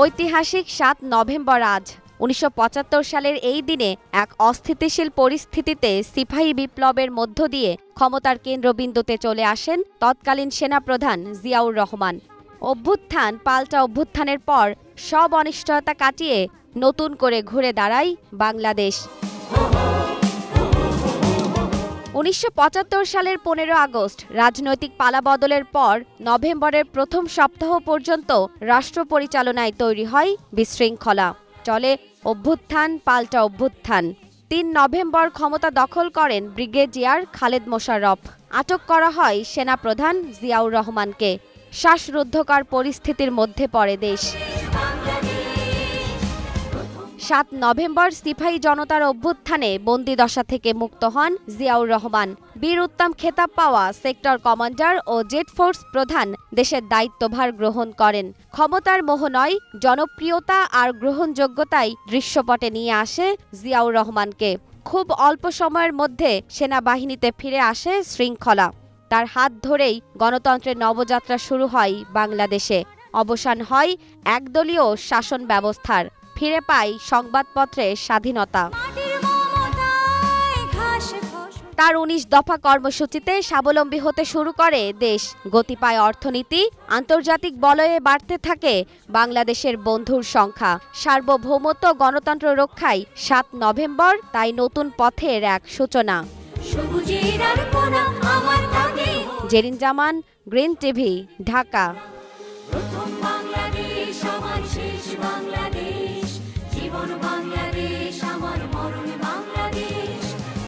ঐতিহাসিক ৭ নভেম্বর আজ ১৯৭৫ সালের এই দিনে এক অস্থিতিশীল পরিস্থিতিতে সিপাহী বিপ্লবের মধ্য দিয়ে ক্ষমতার কেন্দ্রবিন্দুতে চলে আসেন তৎকালীন সেনাপ্রধান জিয়াউর রহমান। অভ্যুত্থান পাল্টা অভ্যুত্থানের পর সব অনিশ্চয়তা কাটিয়ে নতুন করে ঘুরে দাঁড়ায় বাংলাদেশ। ১৯৭৫ সালের ১৫ আগস্ট রাজনৈতিক পালাবদলের পর নভেম্বরের প্রথম সপ্তাহ পর্যন্ত রাষ্ট্র পরিচালনায় তৈরি হয় বিশৃঙ্খলা। চলে অভ্যুত্থান পাল্টা অভ্যুত্থান। ৩ নভেম্বর ক্ষমতা দখল করেন ব্রিগেডিয়ার খালেদ মোশাররফ। আটক করা হয় সেনাপ্রধান জিয়াউর রহমানকে। শ্বাসরুদ্ধকর পরিস্থিতির মধ্যে পড়ে দেশ। ৭ নভেম্বর সিপাহী জনতার অভ্যুত্থানে বন্দিদশা থেকে মুক্ত হন জিয়াউর রহমান। বীর উত্তম খেতাব পাওয়া সেক্টর কমান্ডার ও জেট ফোর্স প্রধান দেশের দায়িত্বভার গ্রহণ করেন। ক্ষমতার মোহ নয়, জনপ্রিয়তা আর গ্রহণযোগ্যতাই দৃশ্যপটে নিয়ে আসে জিয়াউর রহমানকে। খুব অল্প সময়ের মধ্যে সেনাবাহিনীতে ফিরে আসে শৃঙ্খলা। তার হাত ধরেই গণতন্ত্রের নবযাত্রা শুরু হয় বাংলাদেশে। অবসান হয় একদলীয় শাসন ব্যবস্থার। ফিরে পায় সংবাদপত্রের স্বাধীনতা। তার ১৯ দফা কর্মসূচিতে স্বাবলম্বী হতে শুরু করে দেশ। গতি পায় অর্থনীতি। আন্তর্জাতিক বলয়ে বাড়তে থাকে বাংলাদেশের বন্ধুর সংখ্যা। সার্বভৌমত্ব গণতন্ত্র রক্ষায় ৭ নভেম্বর তাই নতুন পথের এক সূচনা। জেরিন জামান, গ্রিন টিভি, ঢাকা।